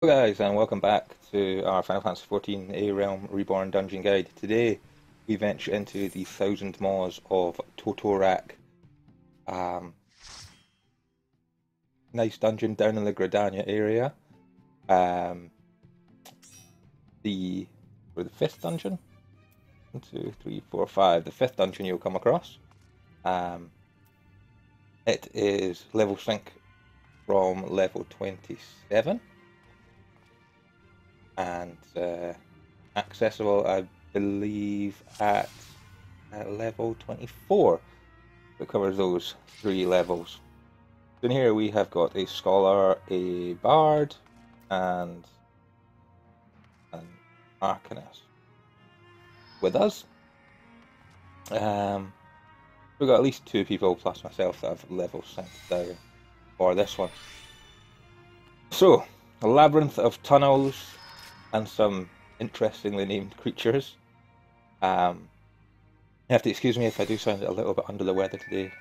Hello guys, and welcome back to our Final Fantasy XIV A Realm Reborn Dungeon Guide. Today we venture into the Thousand Maws of Toto Rak. Um, nice dungeon down in the Gradania area. Um, the fifth dungeon? 1, 2, 3, 4, 5. The fifth dungeon you'll come across. Um, it is level sync from level 27. And accessible, I believe, at level 24. It covers those 3 levels. In here we have got a scholar, a bard, and an arcanist with us. We've got at least 2 people plus myself that have level synced down for this one. So, a labyrinth of tunnels and some interestingly named creatures. You have to excuse me if I do sound a little bit under the weather today,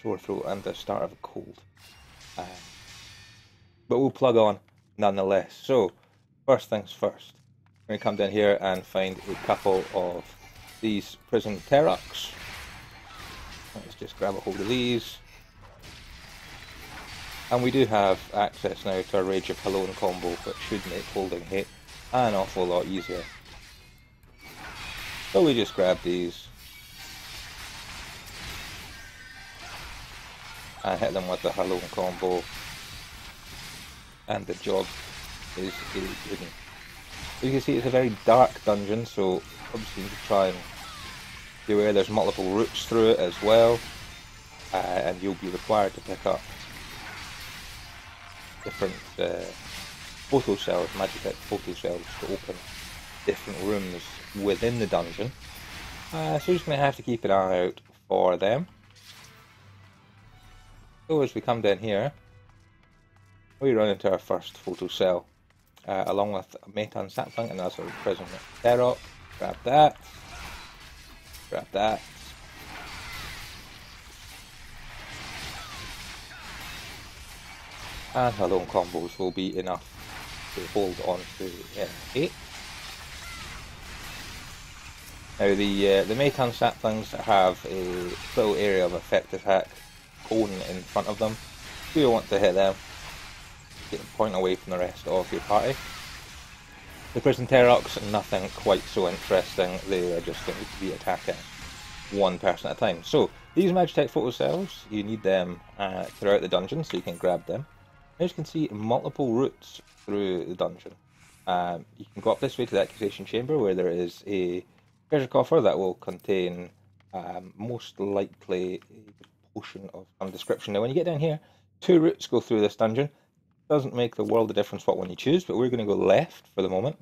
sore throat and the start of a cold. But we'll plug on nonetheless. So, first things first, we're going to come down here and find a couple of these prison Terraks. Let's just grab a hold of these. And we do have access now to a Rage of Hello combo, which should make holding hit an awful lot easier. So we just grab these and hit them with the Hello combo, and the job is done. As you can see, it's a very dark dungeon, so obviously you need to try and be aware there's multiple routes through it as well, and you'll be required to pick up different photo cells, magic photo cells, to open different rooms within the dungeon. So you're just going to have to keep an eye out for them. So as we come down here, we run into our first photo cell, along with a Metan sapling and another prison Terok. Grab that. Grab that. And Hello combos will be enough to hold on to N8. Now the Metan saplings have a little area of effect attack cone in front of them. So you want to hit them, get a point away from the rest of your party. The prison Terraks, nothing quite so interesting. They are just going to be attacking one person at a time. So these Magitech photo cells, you need them throughout the dungeon, so you can grab them. As you can see, multiple routes through the dungeon. You can go up this way to the accusation chamber, where there is a treasure coffer that will contain most likely a potion of some description. Now when you get down here, 2 routes go through this dungeon. Doesn't make the world of difference what one you choose, but we're going to go left for the moment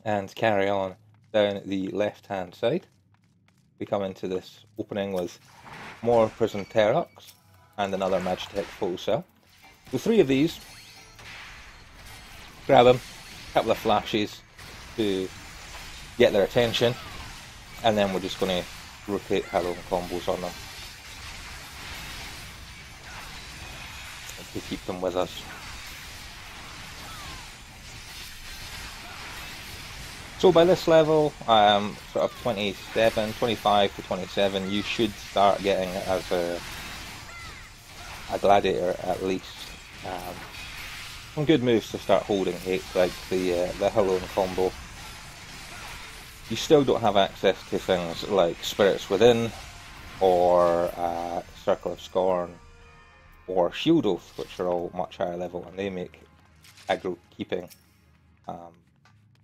and carry on down the left hand side. We come into this opening with more prison Terraks and another Magitech photo cell. So 3 of these, grab them, a couple of flashes to get their attention, and then we're just going to rotate Hello combos on them to keep them with us. So by this level, sort of 25 to 27, you should start getting as a gladiator at least. Some good moves to start holding hate, like the Hello combo. You still don't have access to things like Spirits Within, or Circle of Scorn, or Shield Oath, which are all much higher level, and they make aggro keeping a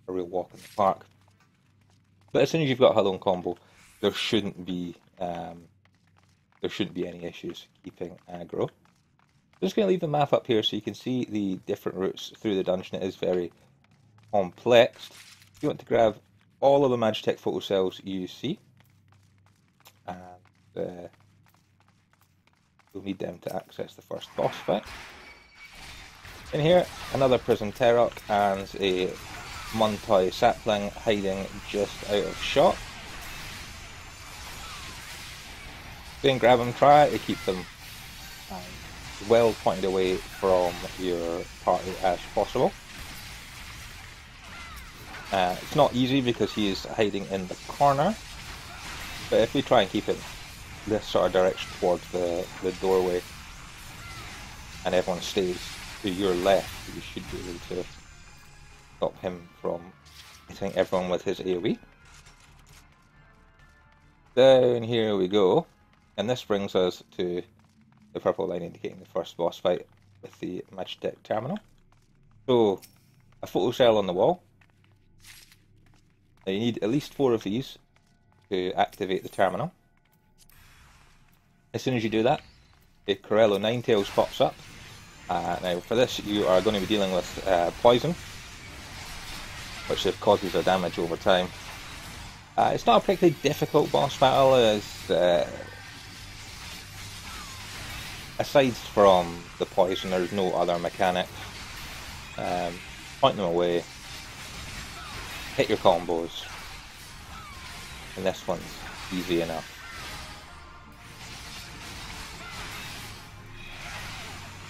real walk in the park. But as soon as you've got Hello combo, there shouldn't be any issues keeping aggro. I'm just going to leave the map up here so you can see the different routes through the dungeon. It is very complex. You want to grab all of the Magitech photo cells you see, and you'll need them to access the first boss fight. In here, another prison Terok and a Muntoy sapling hiding just out of shot. Then grab them, try to keep them well pointed away from your party as possible. It's not easy because he is hiding in the corner, but if we try and keep it this sort of direction towards the doorway, and everyone stays to your left, you should be able to stop him from hitting everyone with his AoE. Down here we go, and this brings us to the purple line indicating the first boss fight with the Magitech terminal. So, a photocell on the wall. Now you need at least 4 of these to activate the terminal. As soon as you do that, a Corello Ninetails pops up. Now for this you are going to be dealing with poison, which causes a damage over time. It's not a particularly difficult boss battle, as aside from the poison there's no other mechanics. Point them away, hit your combos, and this one's easy enough.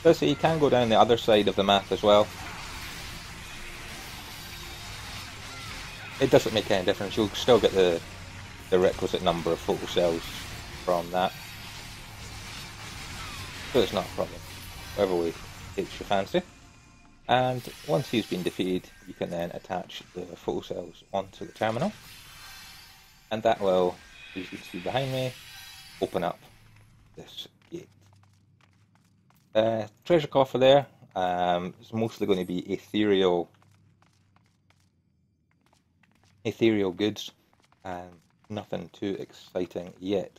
So you can go down the other side of the map as well. It doesn't make any difference, you'll still get the requisite number of photocells from that. So it's not a problem, whatever way takes your fancy. And once he's been defeated, you can then attach the photocells onto the terminal. And that will, as you can see behind me, open up this gate. Treasure coffer there, it's mostly going to be ethereal goods, and nothing too exciting yet.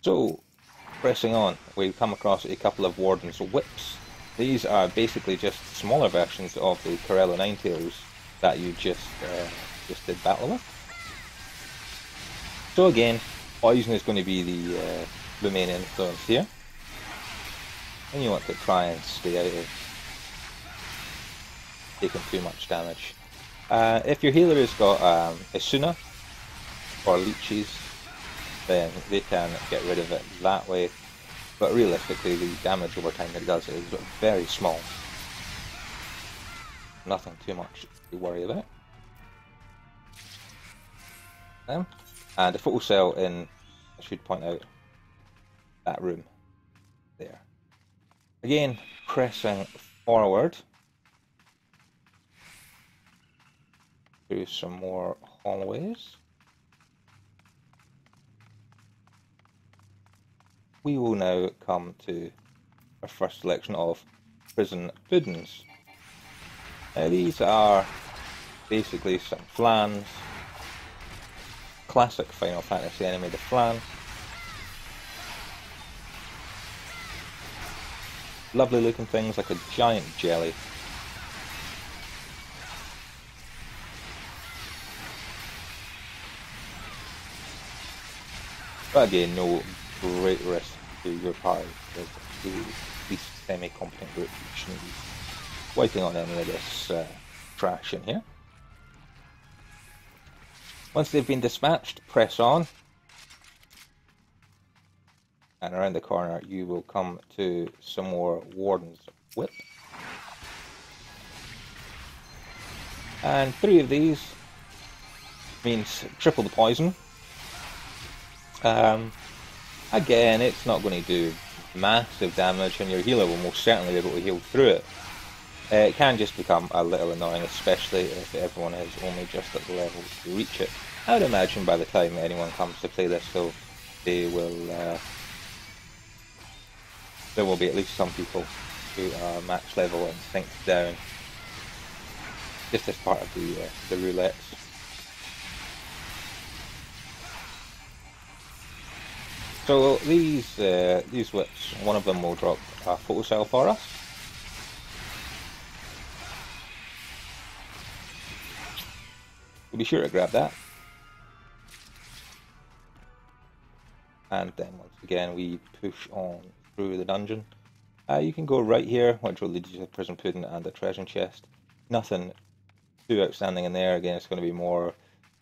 So, pressing on, we come across a couple of Warden's Whips. These are basically just smaller versions of the Corello Ninetails that you just did battle with. So again, poison is going to be the main influence here, and you want to try and stay out of taking too much damage. If your healer has got Asuna or leeches, then they can get rid of it that way, but realistically the damage over time it does is very small. Nothing too much to worry about. And a photocell in, I should point out, that room there. Again, pressing forward through some more hallways. We will now come to our first selection of prison puddings. Now these are basically some flans. Classic Final Fantasy enemy, the flan. Lovely looking things like a giant jelly. But again, no great risk to your party, because at least semi-competent group you shouldn't be wiping on any of this trash in here. Once they've been dispatched, press on, and around the corner you will come to some more Warden's Whip. And 3 of these means triple the poison. Again, it's not going to do massive damage, and your healer will most certainly be able to heal through it. It can just become a little annoying, especially if everyone is only just at the level to reach it. I would imagine by the time anyone comes to play this, though, there will be at least some people who are max level and sink down, just as part of the roulettes. So these whips, one of them will drop a photocell for us. We'll be sure to grab that. And then once again we push on through the dungeon. You can go right here, which will lead you to the prison pudding and the treasure chest. Nothing too outstanding in there. Again, it's going to be more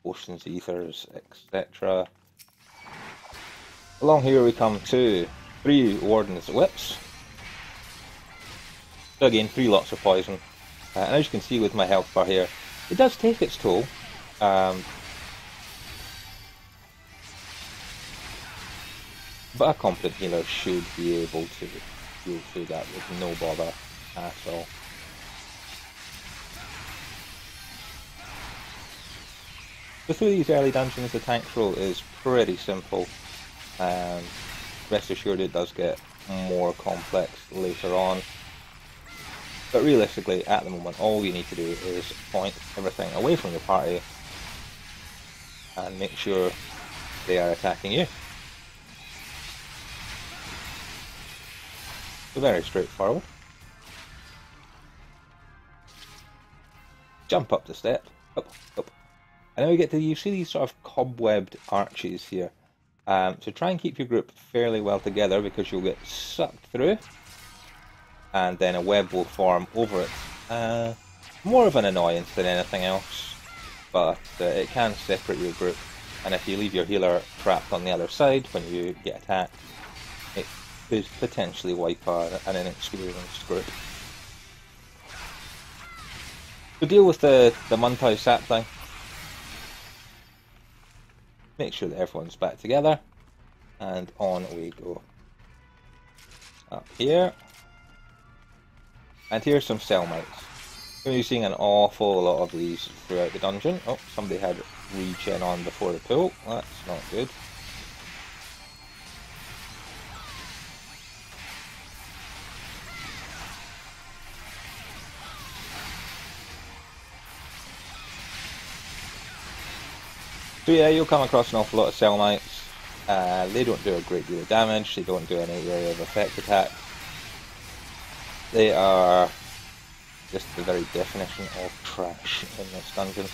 potions, ethers, etc. Along here we come to 3 Warden's Whips. So again, 3 lots of poison. And as you can see with my health bar here, it does take its toll. But a competent healer should be able to deal through that with no bother at all. So through these early dungeons, the tank role is pretty simple. Rest assured it does get more complex later on. But realistically, at the moment, all you need to do is point everything away from your party and make sure they are attacking you. So very straightforward. Jump up the step, up, up. And then we get to, you see these sort of cobwebbed arches here. So try and keep your group fairly well together because you'll get sucked through. And then a web will form over it. More of an annoyance than anything else, but it can separate your group. And if you leave your healer trapped on the other side when you get attacked, it could potentially wipe out an inexperienced group. To deal with the Muntai sapling, make sure that everyone's back together, and on we go. Up here. And here's some cell mites. We're going to be seeing an awful lot of these throughout the dungeon. Oh, somebody had regen on before the pool. That's not good. So yeah, you'll come across an awful lot of cell mites. They don't do a great deal of damage. They don't do any area of effect attacks. They are just the very definition of trash in this dungeon.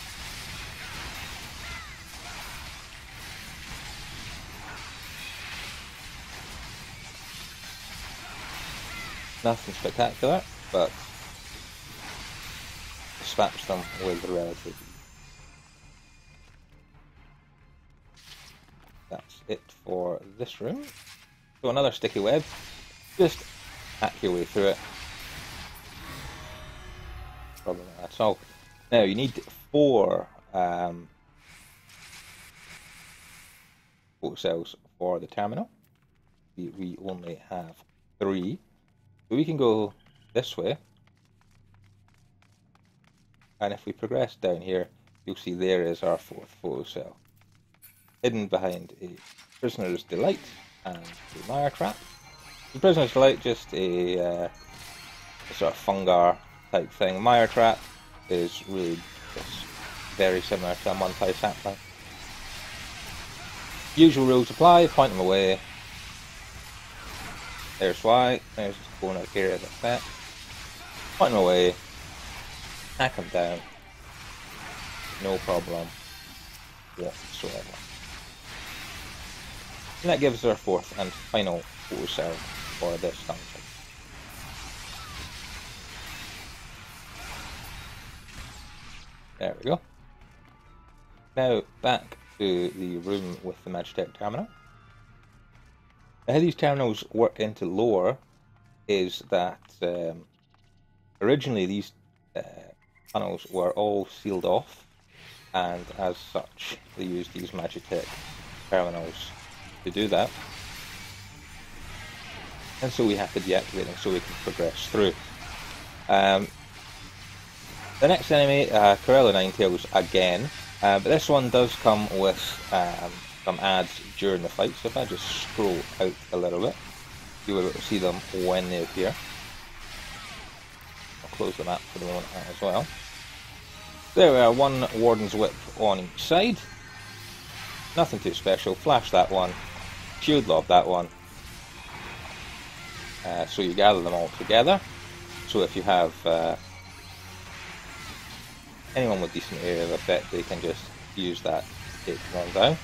Nothing spectacular, but dispatch them with relative ease. That's it for this room. So another sticky web. Just hack your way through it. Problem at all. Now you need 4 photo cells for the terminal. We only have 3. So we can go this way. And if we progress down here, you'll see there is our 4th photo cell. Hidden behind a Prisoner's Delight and a Mire Trap. The Prisoner's Delight, just a sort of fungar type thing. Mire Trap is really just very similar to a Muntai sapling. Usual rules apply, point them away. There's Y, there's the corner area of effect. Point them away, hack them down, no problem whatsoever. And that gives us our 4th and final photo cell for this dungeon. There we go. Now back to the room with the Magitech terminal. Now how these terminals work into lore is that originally these tunnels were all sealed off, and as such they used these Magitech terminals to do that. And so we have to deactivate them so we can progress through. The next enemy, Corella Ninetails again, but this one does come with some ads during the fight, so if I just scroll out a little bit, you'll be able to see them when they appear. I'll close the map for the moment as well. There we are, 1 Warden's Whip on each side. Nothing too special, flash that one, shield lob that one. So you gather them all together, so if you have anyone with decent area of effect, they can just use that to take them down.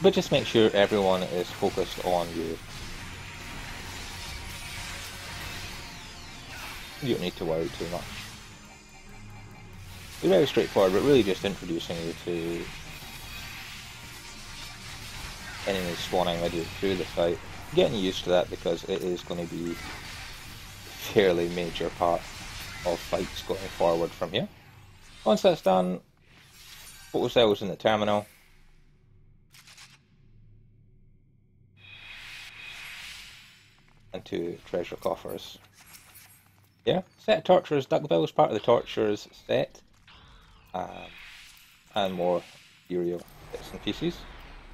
But just make sure everyone is focused on you. You don't need to worry too much. It's very straightforward, but really just introducing you to enemies spawning midway through the fight. Getting used to that because it is going to be fairly major part of fights going forward from here. Once that's done, photo cells in the terminal. And 2 treasure coffers. Yeah, set of torturers, duckbills, part of the torturers set. And more Furio bits and pieces.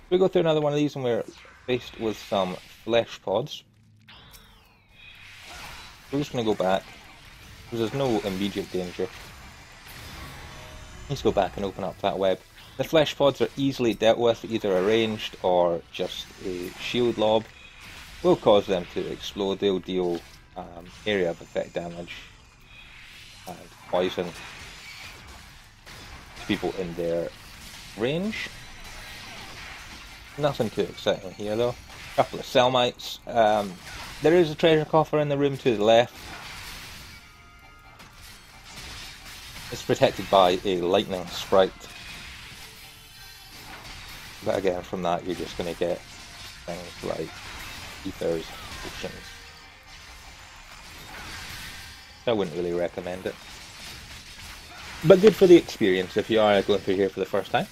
We go through another one of these and we're faced with some flesh pods. We're just going to go back, because there's no immediate danger. Let's go back and open up that web. The flesh pods are easily dealt with, either arranged or just a shield lob. Will cause them to explode. They'll deal area of effect damage and poison to people in their range. Nothing too exciting here though. A couple of Selmites. There is a treasure coffer in the room to the left. It's protected by a lightning sprite. But again, from that you're just going to get things like ethers, potions. So I wouldn't really recommend it. But good for the experience if you are going through here for the first time.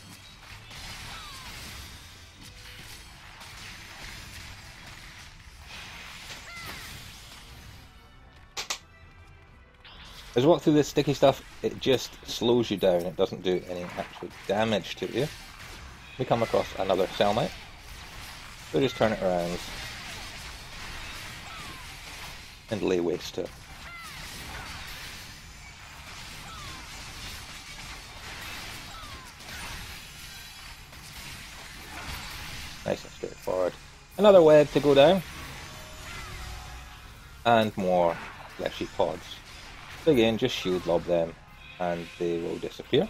As you walk through this sticky stuff, it just slows you down. It doesn't do any actual damage to you. We come across another Selmite. So just turn it around and lay waste to it. Nice and straightforward. Another web to go down. And more fleshy pods. So again, just shield lob them and they will disappear.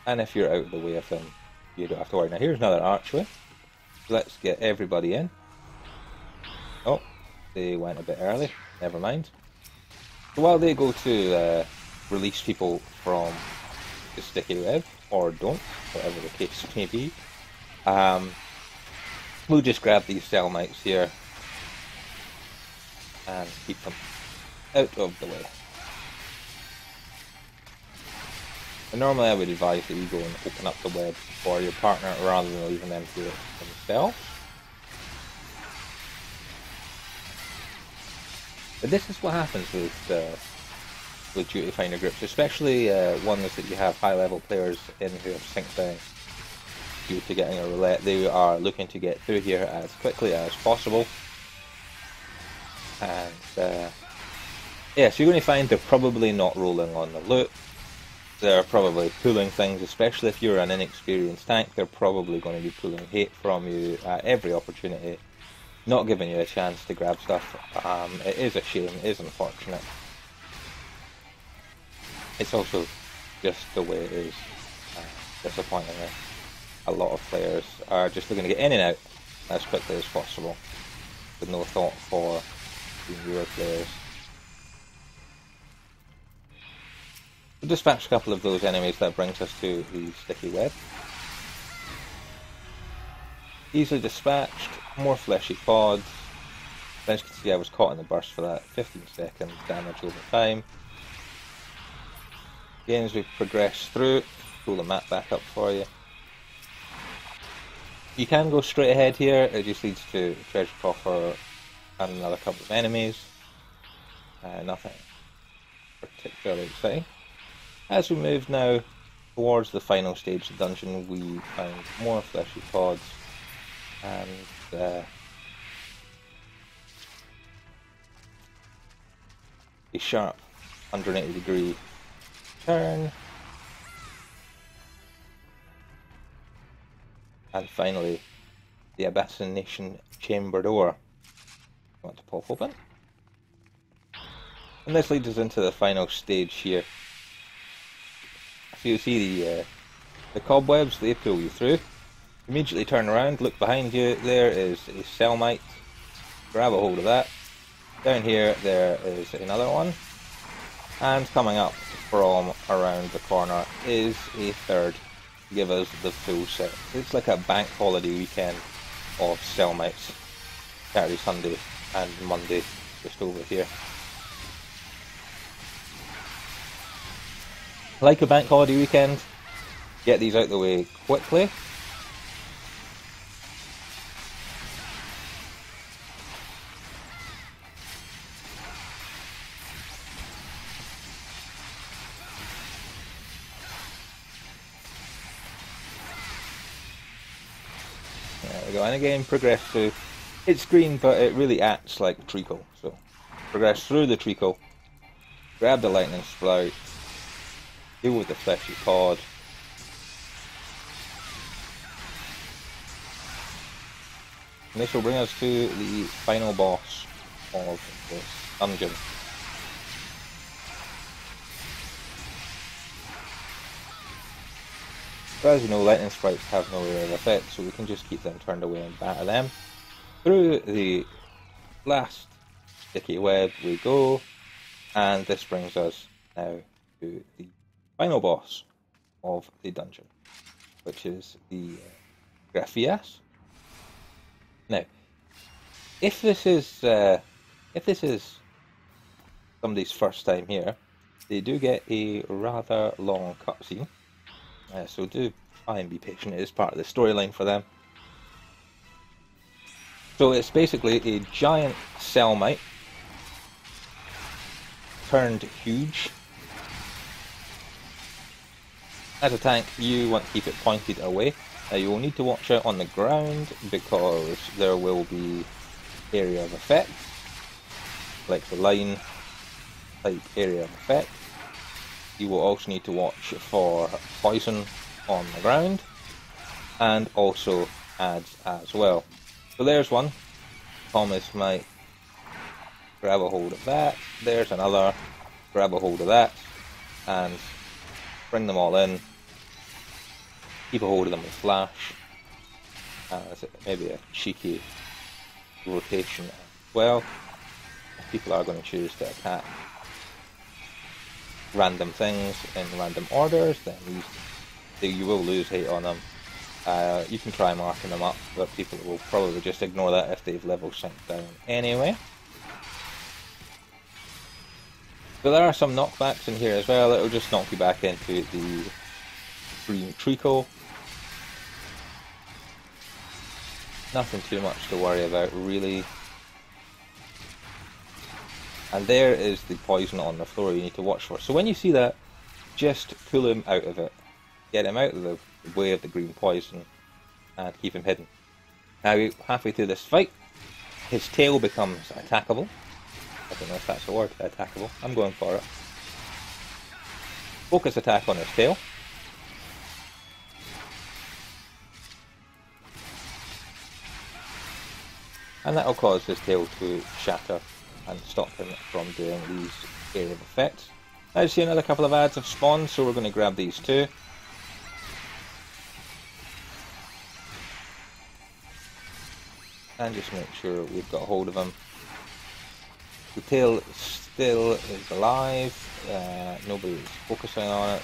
And if you're out of the way of them, you don't have to worry. Now here's another archway. Let's get everybody in. Oh, they went a bit early. Never mind. So while they go to release people from the sticky web, or don't, whatever the case may be, we'll just grab these Selmites here and keep them out of the way. And normally I would advise that you go and open up the web for your partner rather than leaving them to it themselves. But this is what happens with duty finder groups, especially ones that you have high level players in who have synced down due to getting a roulette. They are looking to get through here as quickly as possible. And yeah, so you're going to find they're probably not rolling on the loot. They're probably pulling things, especially if you're an inexperienced tank. They're probably going to be pulling hate from you at every opportunity, not giving you a chance to grab stuff. It is a shame, it is unfortunate. It's also just the way it is. Disappointingly, a lot of players are just looking to get in and out as quickly as possible, with no thought for the newer players. We'll dispatch a couple of those enemies. That brings us to the sticky web. Easily dispatched, more fleshy pods. As you can see, I was caught in the burst for that. 15 seconds damage over time. Again, as we progress through, pull the map back up for you. You can go straight ahead here. It just leads to a treasure coffer and another couple of enemies. Nothing particularly exciting. As we move now towards the final stage of the dungeon, we find more fleshy pods and a sharp 180-degree turn, and finally the Abyssinian chamber door. I want to pop open, and this leads us into the final stage here. So you see the cobwebs, they pull you through. Immediately turn around, look behind you, there is a Selmite. Grab a hold of that. Down here there is another one. And coming up from around the corner is a third to give us the full set. It's like a bank holiday weekend of Selmites. Saturday, Sunday and Monday just over here. Like a bank holiday weekend, get these out the way quickly. There we go, and again, progress through. It's green, but it really acts like treacle, so progress through the treacle, grab the lightning sprout, deal with the fleshy pod, and this will bring us to the final boss of this dungeon. So as you know, lightning sprouts have no area of effect, so we can just keep them turned away and batter them. Through the last sticky web we go, and this brings us now to the final boss of the dungeon, which is the Graphias. Now, if this is somebody's first time here, they do get a rather long cutscene. So do try and be patient, it is part of the storyline for them. So it's basically a giant Selmite turned huge. As a tank, you want to keep it pointed away. You will need to watch out on the ground because there will be area of effect, like the line type area of effect. You will also need to watch for poison on the ground, and also adds as well. So there's one. Thomas might grab a hold of that. There's another. Grab a hold of that, and bring them all in. Keep a hold of them with flash. Maybe a cheeky rotation as well. If people are going to choose to attack random things in random orders, then you will lose hate on them. You can try marking them up, but people will probably just ignore that if they've level synced down anyway. So there are some knockbacks in here as well. It'll just knock you back into the green treacle. Nothing too much to worry about, really. And there is the poison on the floor you need to watch for. So when you see that, just pull him out of it. Get him out of the way of the green poison and keep him hidden. Now, halfway through this fight, his tail becomes attackable. I don't know if that's a word, attackable. I'm going for it. Focus attack on his tail. And that will cause his tail to shatter and stop him from doing these area of effects. Now you see another couple of ads have spawned, so we're going to grab these two. And just make sure we've got a hold of them. The tail still is alive, nobody's focusing on it.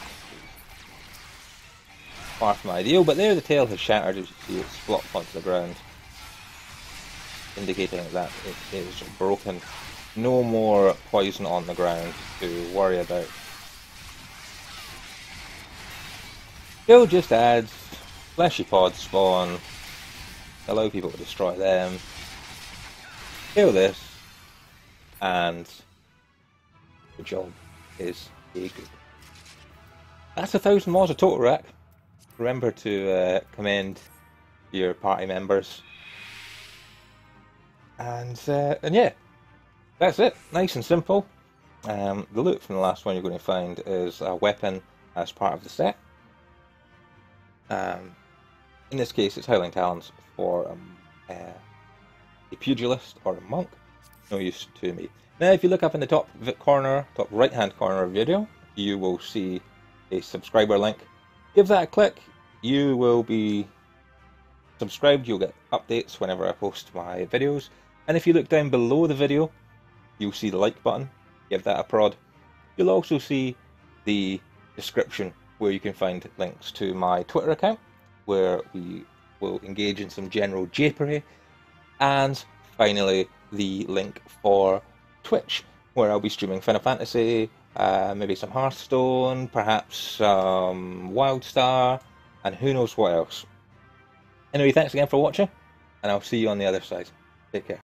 Far from ideal, but there the tail has shattered, as you see it's flopped onto the ground, indicating that it is broken. No more poison on the ground to worry about. Still just adds fleshy pods spawn, allow people to destroy them, kill this, and the job is a good. That's 1,000 Maws of Toto Rak. Remember to commend your party members. And yeah, that's it. Nice and simple. The loot from the last one you're going to find is a weapon as part of the set. In this case, it's Howling Talons for a pugilist or a monk. No use to me. Now, if you look up in the top right hand corner of the video, you will see a subscriber link. Give that a click. You will be subscribed. You'll get updates whenever I post my videos. And if you look down below the video, you'll see the like button. Give that a prod. You'll also see the description where you can find links to my Twitter account, where we will engage in some general japery, and finally the link for Twitch, where I'll be streaming Final Fantasy, maybe some Hearthstone, perhaps some WildStar, and who knows what else. Anyway, thanks again for watching, and I'll see you on the other side. Take care.